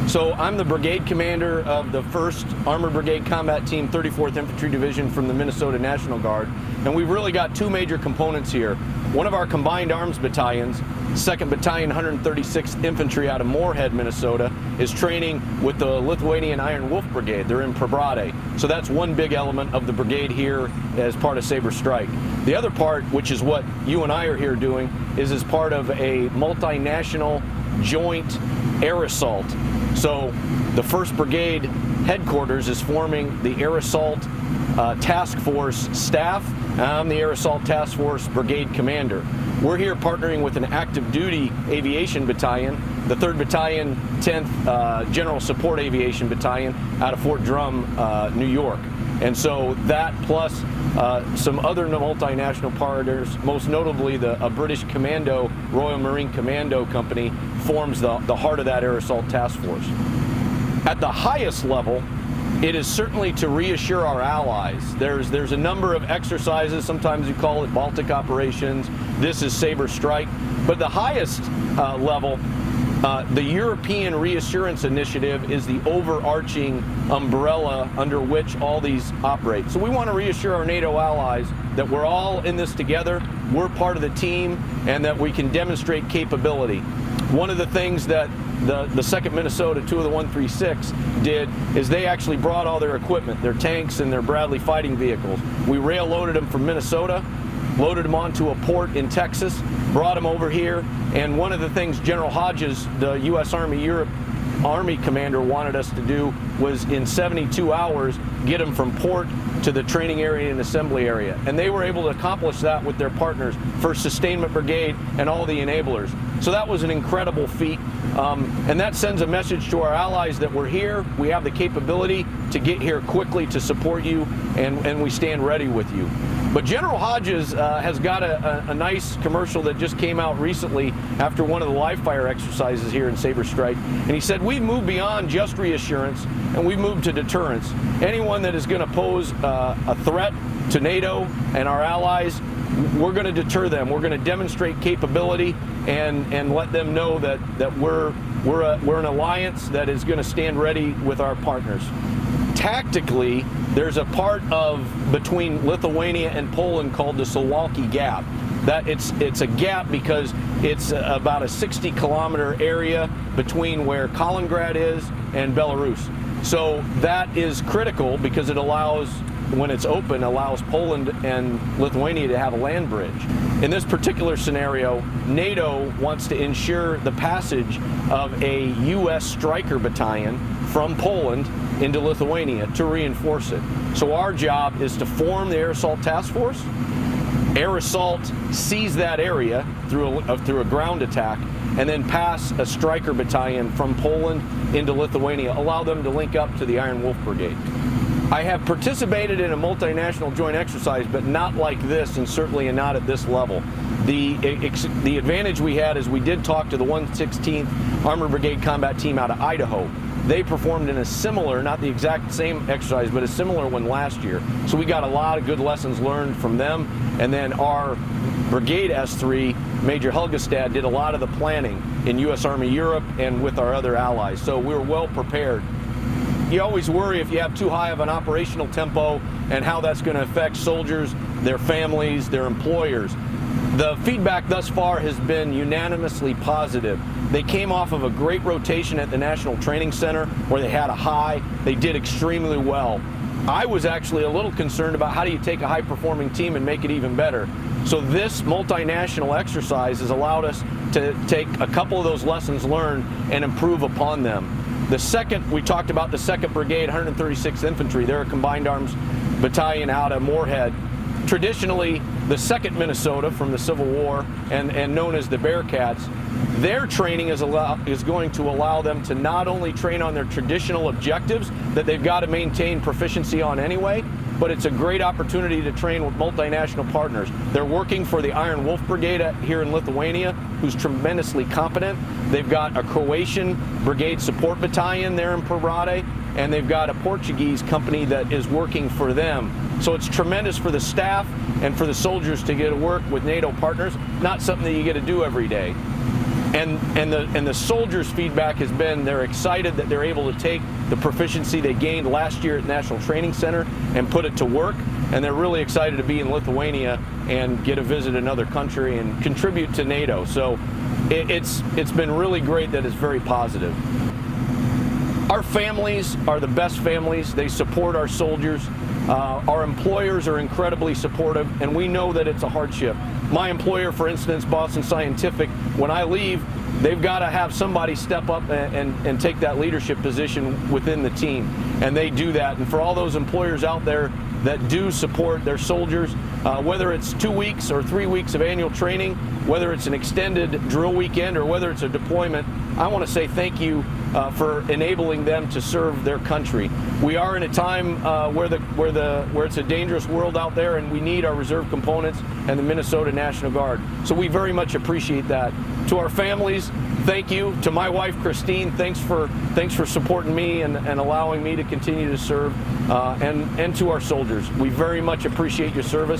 So I'm the brigade commander of the 1st Armored Brigade Combat Team, 34th Infantry Division from the Minnesota National Guard. And we've really got two major components here. One of our combined arms battalions, 2nd Battalion, 136th Infantry out of Moorhead, Minnesota, is training with the Lithuanian Iron Wolf Brigade. They're in Pribrade. So that's one big element of the brigade here as part of Saber Strike. The other part, which is what you and I are here doing, is as part of a multinational joint air assault. So the 1st Brigade headquarters is forming the Air Assault Task Force staff. I'm the Air Assault Task Force Brigade Commander. We're here partnering with an active duty aviation battalion, the 3rd Battalion, 10th General Support Aviation Battalion out of Fort Drum, New York. And so that plus some other multinational partners, most notably a British Commando, Royal Marine Commando Company, forms the heart of that Air Assault Task Force. At the highest level, it is certainly to reassure our allies. There's a number of exercises, sometimes you call it Baltic operations, this is Saber Strike, but the highest level, the European Reassurance Initiative is the overarching umbrella under which all these operate. So we want to reassure our NATO allies that we're all in this together, we're part of the team, and that we can demonstrate capability. One of the things that the 2nd Minnesota, 2 of the 136, did is they actually brought all their equipment, their tanks and their Bradley fighting vehicles. We rail loaded them from Minnesota, loaded them onto a port in Texas, brought them over here, and one of the things General Hodges, the U.S. Army Europe Army commander, wanted us to do was in 72 hours get them from port to the training area and assembly area. And they were able to accomplish that with their partners, 1st Sustainment Brigade and all the enablers. So that was an incredible feat. And that sends a message to our allies that we're here, we have the capability to get here quickly to support you, and we stand ready with you. But General Hodges has got a nice commercial that just came out recently after one of the live fire exercises here in Saber Strike. And he said, we've moved beyond just reassurance and we've moved to deterrence. Anyone that is going to pose a threat to NATO and our allies, we're going to deter them. We're going to demonstrate capability and let them know that we're an alliance that is going to stand ready with our partners. Tactically, there's a part between Lithuania and Poland called the Suwalki Gap. It's a gap because it's about a 60-kilometer area between where Kaliningrad is and Belarus. So that is critical because it allows, when it's open, allows Poland and Lithuania to have a land bridge. In this particular scenario, NATO wants to ensure the passage of a U.S. Stryker battalion from Poland into Lithuania to reinforce it. So our job is to form the Air Assault Task Force. Air Assault seize that area through a ground attack, and then pass a Stryker battalion from Poland into Lithuania, allow them to link up to the Iron Wolf Brigade. I have participated in a multinational joint exercise, but not like this, and certainly not at this level. The advantage we had is we did talk to the 116th Armored Brigade Combat Team out of Idaho. They performed in a similar, not the exact same exercise, but a similar one last year. So we got a lot of good lessons learned from them. And then our Brigade S3, Major Helgestad, did a lot of the planning in U.S. Army Europe and with our other allies. So we were well prepared. You always worry if you have too high of an operational tempo and how that's going to affect soldiers, their families, their employers. The feedback thus far has been unanimously positive. They came off of a great rotation at the National Training Center where they had a high. They did extremely well. I was actually a little concerned about how do you take a high-performing team and make it even better. So this multinational exercise has allowed us to take a couple of those lessons learned and improve upon them. The second, we talked about the 2nd Brigade, 136th Infantry. They're a combined arms battalion out of Moorhead. Traditionally, the 2nd Minnesota from the Civil War and known as the Bearcats, their training is going to allow them to not only train on their traditional objectives that they've got to maintain proficiency on anyway, but it's a great opportunity to train with multinational partners. They're working for the Iron Wolf Brigade here in Lithuania, who's tremendously competent. They've got a Croatian Brigade Support Battalion there in Pribrade, and they've got a Portuguese company that is working for them. So it's tremendous for the staff and for the soldiers to get to work with NATO partners, not something that you get to do every day. And the soldiers' feedback has been they're excited that they're able to take the proficiency they gained last year at National Training Center and put it to work. And they're really excited to be in Lithuania and get to visit another country and contribute to NATO. So it's been really great that it's very positive. Our families are the best families. They support our soldiers. Our employers are incredibly supportive, and we know that it's a hardship. My employer, for instance, Boston Scientific, when I leave, they've got to have somebody step up and take that leadership position within the team, and they do that. And for all those employers out there that do support their soldiers, whether it's 2 weeks or 3 weeks of annual training, whether it's an extended drill weekend or whether it's a deployment, I want to say thank you for enabling them to serve their country. We are in a time where it's a dangerous world out there, and we need our reserve components and the Minnesota National Guard. So we very much appreciate that. To our families, thank you. To my wife, Christine, thanks for supporting me and allowing me to continue to serve. And to our soldiers, we very much appreciate your service.